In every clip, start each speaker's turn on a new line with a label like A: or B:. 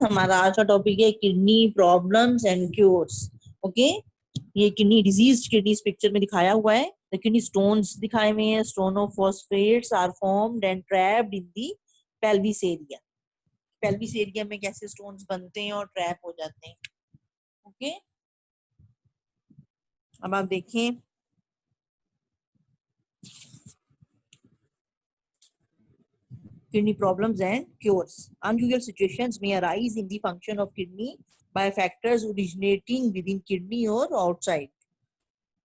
A: हमारा आज का टॉपिक है kidney problems and cures. Okay, ये किडनी डिजीज किडनी इस पिक्चर में दिखाया हुआ है। द किडनी स्टोन्स दिखाए हुए हैं। Stones of phosphates are formed and trapped in the pelvis area. Pelvis area में कैसे स्टोन्स बनते हैं और ट्रैप हो जाते हैं। ओके, अब आप देखें kidney problems and cures. Unusual situations may arise in the function of kidney by factors originating within kidney or outside.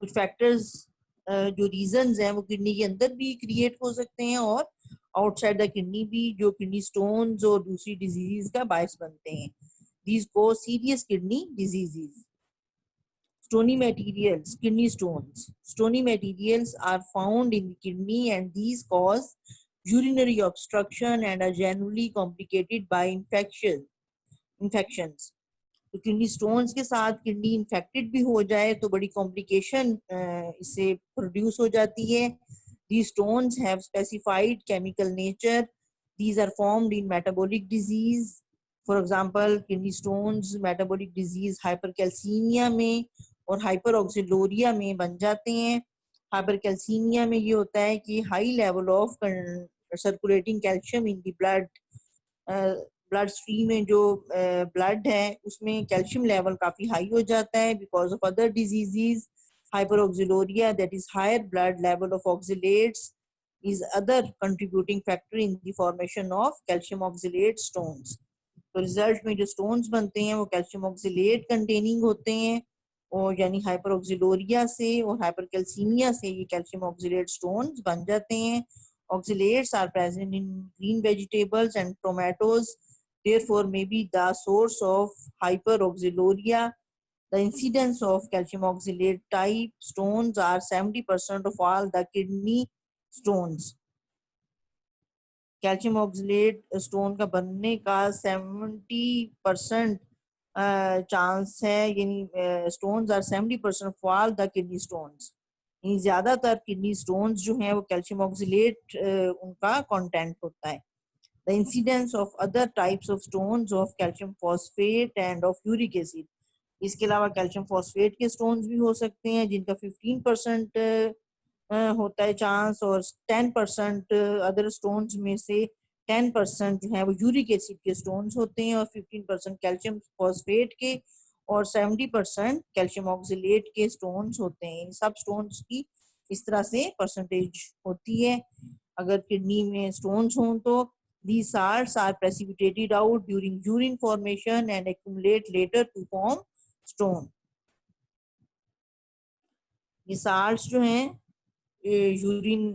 A: कुछ फैक्टर्स जो रीजंस हैं वो किडनी के अंदर भी क्रिएट हो सकते हैं और आउटसाइड द किडनी भी, जो किडनी स्टोन्स और दूसरी डिजीज का बायस बनते हैं। These cause serious kidney diseases. Stony materials, kidney stones. Stony materials are found in the kidney and these cause urinary obstruction and are generally complicated by infections. तो kidney stones के साथ kidney infected भी हो जाए तो बड़ी complication इससे produce हो जाती है। These stones have specified chemical nature. These are formed in metabolic disease. For example, kidney stones metabolic disease hypercalcemia में और हाइपरऑक्सीडोरिया में बन जाते हैं। हाइपरकैल्सीमिया में ये होता है कि high level of circulating calcium in the blood stream में जो ब्लड है उसमें कैल्शियम लेवल काफी हाई हो जाता है because of other diseases. Hyperoxaluria, that is higher blood level of oxalates, is other contributing factor in the formation of calcium oxalate stones. तो result में जो स्टोन्स बनते हैं वो कैल्शियम ऑक्सिलेट कंटेनिंग होते हैं और यानी हाइपरऑक्सिलोरिया से और हाइपरकैल्सीमिया से ये कैल्शियम ऑक्सिलेट स्टोन्स बन जाते हैं। Oxalates are present in green vegetables and tomatoes, therefore may be the source of hyperoxaluria. The incidence of calcium oxalate type stones are 70% of all the kidney stones. Calcium oxalate stone का बनने का 70% chance है, यानी stones are 70% of all the kidney stones. यानी ज्यादातर kidney stones जो हैं वो कैल्शियम ऑक्सलेट उनका कंटेंट होता है। The incidence of other types of stones of calcium phosphate end of uric acid. इसके अलावा कैल्शियम फॉस्फेट के स्टोन्स भी हो सकते हैं जिनका 15% होता है चांस और 10% अदर स्टोन्स में से 10% जो है वो यूरिक एसिड के स्टोन्स होते हैं और 15% कैल्शियम फॉस्फेट के और 70% कैल्शियम ऑक्सिलेट के स्टोन्स होते हैं। इन सब स्टोन्स की इस तरह से परसेंटेज होती है। अगर किडनी में स्टोन्स हों तो these salts are precipitated out during urine formation and accumulate later to form stone. ये साल्ट्स जो हैं यूरिन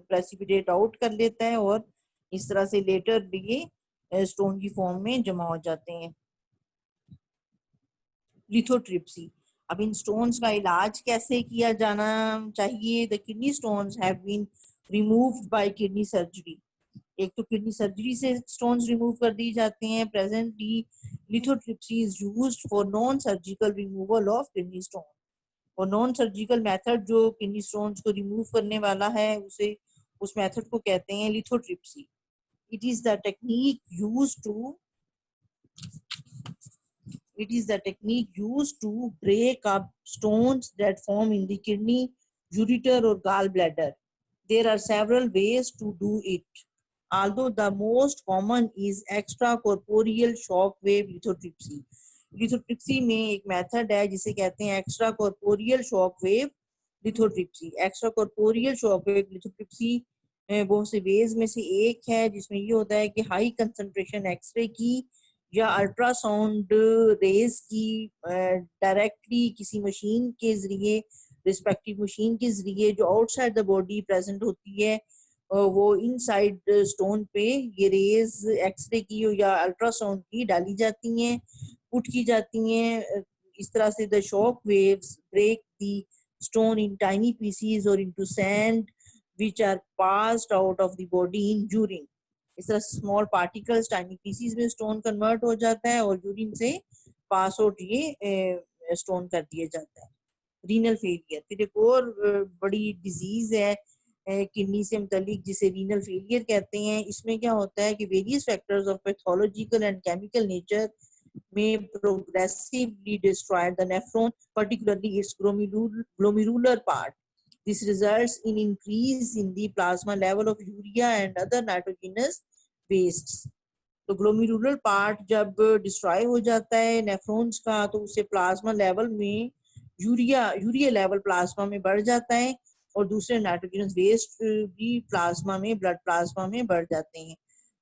A: प्रेसिपिटेट आउट कर लेता है और इस तरह से लेटर ये स्टोन की फॉर्म में जमा हो जाते हैं। लिथोट्रिप्सी। अब इन स्टोन्स का इलाज कैसे किया जाना चाहिए? The kidney stones have been removed by kidney surgery. एक तो किडनी सर्जरी से स्टोन्स रिमूव कर दी जाते हैं। Presently lithotripsy is used for non surgical removal of kidney stone. और नॉन सर्जिकल मेथड जो किडनी स्टोन्स को रिमूव करने वाला है उसे उस मेथड को कहते हैं lithotripsy. It is the technique used to break up stones that form in the kidney, ureter or gallbladder. There are several ways to do it, although the most common is extracorporeal shock wave lithotripsy. Lithotripsy में एक method है जिसे कहते हैं extra corporeal shock wave lithotripsy. Extra corporeal shock wave lithotripsy बहुत से veg में से एक है जिसमें ये होता है कि हाई कंसंट्रेशन एक्सरे की या अल्ट्रासाउंड रेज की डायरेक्टली किसी मशीन के जरिए, रिस्पेक्टिव मशीन के जरिए जो आउटसाइड द बॉडी प्रेजेंट होती है वो इनसाइड स्टोन पे ये रेज एक्सरे की या अल्ट्रासाउंड की डाली जाती हैं, पुट की जाती हैं। इस तरह से the shock waves break the stone in tiny pieces और into sand which are passed out of the body in urine. इस तरह स्मॉल पार्टिकल्स टाइनी पीसीज में स्टोन कन्वर्ट हो जाता है और यूरिन से पास आउट ये स्टोन कर दिया जाता है। रीनल फेलियर फिर एक और बड़ी डिजीज है किडनी से मुतलिक, जिसे रीनल फेलियर कहते हैं। इसमें क्या होता है कि various factors of pathological and chemical nature में progressively destroy the nephron, particularly its glomerular part. This results in increase in the plasma level of urea and other nitrogenous wastes. तो glomerular part जब destroy हो जाता है nephrons का, तो उससे plasma level में यूरिया लेवल प्लाज्मा में बढ़ जाता है और दूसरे नाइट्रोजनस वेस्ट भी प्लाज्मा में, ब्लड प्लाज्मा में बढ़ जाते हैं।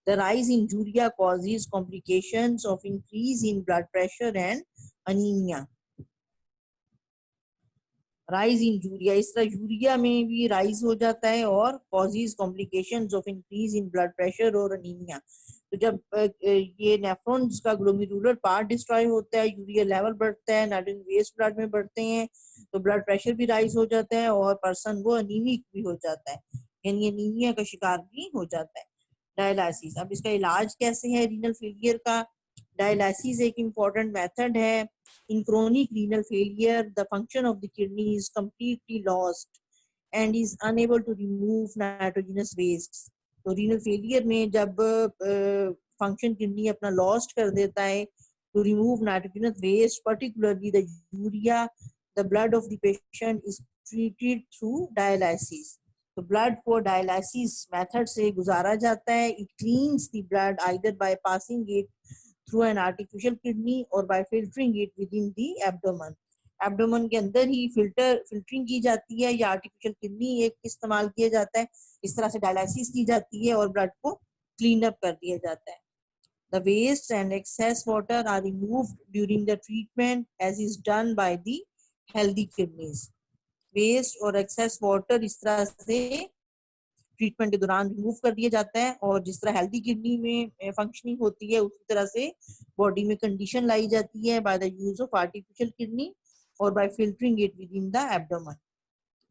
A: The rise in urea causes complications of increase in blood pressure and anemia. Rise in urea, इस तरह यूरिया में भी राइज हो जाता है और causes complications of increase in blood pressure और अनीमिया। तो जब ये नेफ्रॉन्स का ग्लोमेरुलर पार्ट डिस्ट्रॉय होता है, यूरिया लेवल बढ़ता है, नाइट्रोजन वेस्ट ब्लड में बढ़ते हैं, तो ब्लड प्रेशर भी राइज हो जाता है और पर्सन वो अनीमिक भी हो जाता है, यानी अनीमिया का शिकार भी हो जाता है। डायलिसिस, अब इसका इलाज कैसे है रीनल फेलियर का? डायलिसिस एक इम्पॉर्टेंट मेथड है। In chronic renal failure, the function of the kidney is completely lost and is unable to remove nitrogenous wastes. तो रीनल फेलियर में जब फंक्शन किडनी अपना लॉस्ट कर देता है to remove nitrogenous waste, particularly the urea, the blood of the patient is treated through dialysis. तो blood को dialysis method से गुजारा जाता है। It cleans the blood either by passing it through an artificial kidney or by filtering it within the abdomen. Abdomen के अंदर ही filtering की जाती है या आर्टिफिशियल किडनी एक इस्तेमाल किया जाता है। इस तरह से डायलिसिस की जाती है और ब्लड को क्लीन अप कर दिया जाता है। The waste and excess water are removed during the treatment as is done by the healthy kidneys. Waste और एक्सेस वाटर इस तरह से ट्रीटमेंट के दौरान रिमूव कर दिया जाता है और जिस तरह हेल्दी किडनी में फंक्शनिंग होती है उसी तरह से बॉडी में कंडीशन लाई जाती है by the use of artificial kidney और by filtering it within the abdomen.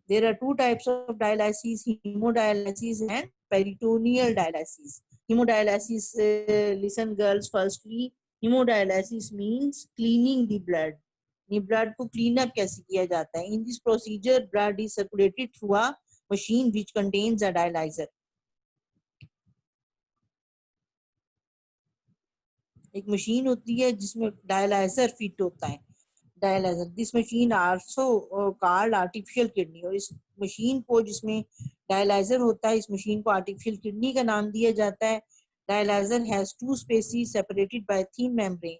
A: There are two types of dialysis, hemodialysis and peritoneal dialysis. Hemodialysis, listen girls, firstly, hemodialysis means cleaning the blood. ये blood को clean up कैसे किया जाता है? In this procedure blood is circulated through a machine which contains a dialyser. एक machine होती है जिसमें डायलाइजर फिट होता है। Dialyser, this machine also called artificial kidney, और इस मशीन को जिसमें डायलाइजर होता है, इस मशीन को आर्टिफिशियल किडनी का नाम दिया जाता है। Dialyser has two species separated by thin membrane.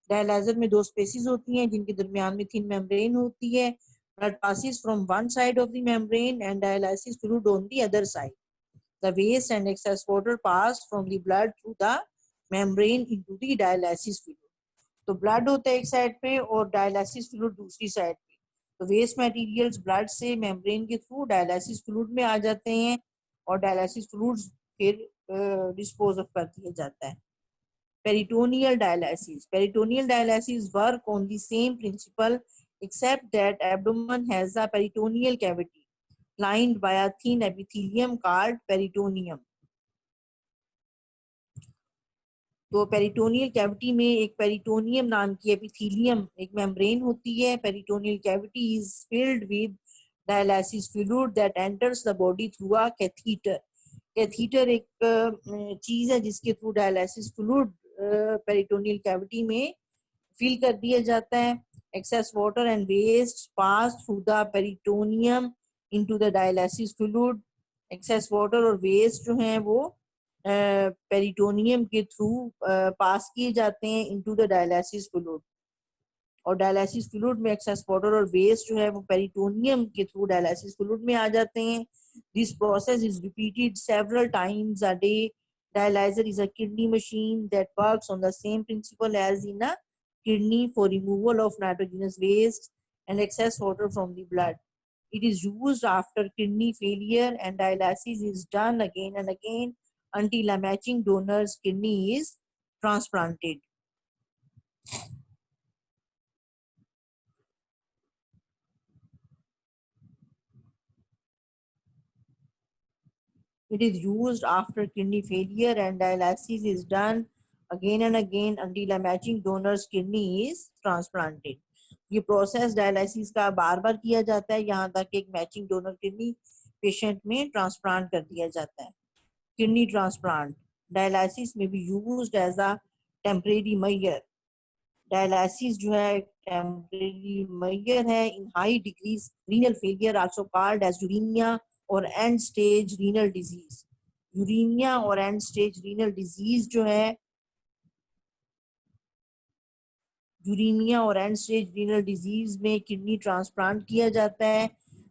A: Dialyser में दो स्पेसीज होती हैं जिनके दरमियान में थिन मेम्ब्रेन होती है। Blood passes from one side of the membrane and dialysis fluid on the other side. The waste and excess water pass from the blood through the membrane into the dialysis fluid. तो blood होता है एक side पे और dialysis fluid दूसरी side पे। तो waste materials blood से मेम्ब्रेन के थ्रू डायलिसिस फ्लूइड में आ जाते हैं और डायलिसिस फ्लूइड्स फिर डिस्पोज ऑफ कर दिया जाता है। Peritoneal dialysis, peritoneal dialysis work on the same principle except that abdomen has a peritoneal cavity lined by a thin epithelium called peritoneum. तो पेरिटोनियल कैविटी में एक पेरिटोनियम नाम की एपिथेलियम एक मेम्ब्रेन होती है। Peritoneal cavity is filled with dialysis fluid that enters the body through a catheter. Catheter एक चीज है जिसके through dialysis fluid peritoneal cavity में फिल कर दिया जाता है। Excess water and waste pass through the peritoneum into the dialysis fluid. Excess water और वेस्ट जो हैं वो पेरिटोनियम के थ्रू पास किए जाते हैं इनटू द डायलिसिस फ्लूइड, और डायलिसिस फ्लूइड में एक्सेस वाटर और वेस्ट जो है वो पेरिटोनियम के थ्रू डायलिसिस फ्लूइड में आ जाते हैं। This process is repeated several times a day. Dialyser is a kidney machine that works on the same principle as in a kidney for removal of nitrogenous waste and excess water from the blood. It is used after kidney failure and dialysis is done again and again until a matching donor's kidney is transplanted. It is used after kidney failure and dialysis is done again and again until a matching donor's kidney is transplanted. ये process dialysis का बार बार किया जाता है यहाँ तक एक मैचिंग डोनर किडनी पेशेंट में ट्रांसप्लांट कर दिया जाता है। किडनी ट्रांसप्लांट, डायलिसिस में be used as a temporary measure. Dialysis जो है टेम्परेरी मेजर है in high degrees renal failure also called as uremia और end stage renal disease. Uremia और एंड स्टेज रीनल डिजीज जो है, यूरेनिया और end stage renal disease में kidney transplant किया जाता है।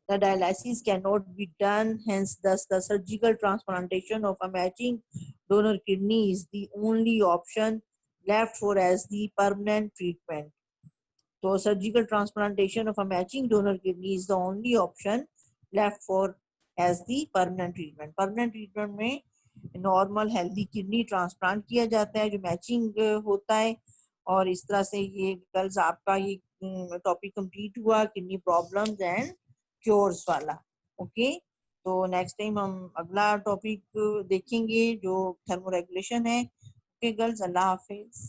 A: The dialysis cannot be done, hence thus the surgical transplantation of a matching donor kidney is the only option left for as the permanent treatment. So surgical transplantation of a matching donor kidney is the only option left for as the permanent treatment. Permanent treatment में normal healthy kidney transplant किया जाता है जो matching होता है। और इस तरह से ये गर्ल्स आपका ये टॉपिक कंप्लीट हुआ किडनी प्रॉब्लम्स एंड क्योर्स वाला। ओके, तो नेक्स्ट टाइम हम अगला टॉपिक देखेंगे जो थर्मोरेगुलेशन है। ओके गर्ल्स, अल्लाह हाफिज।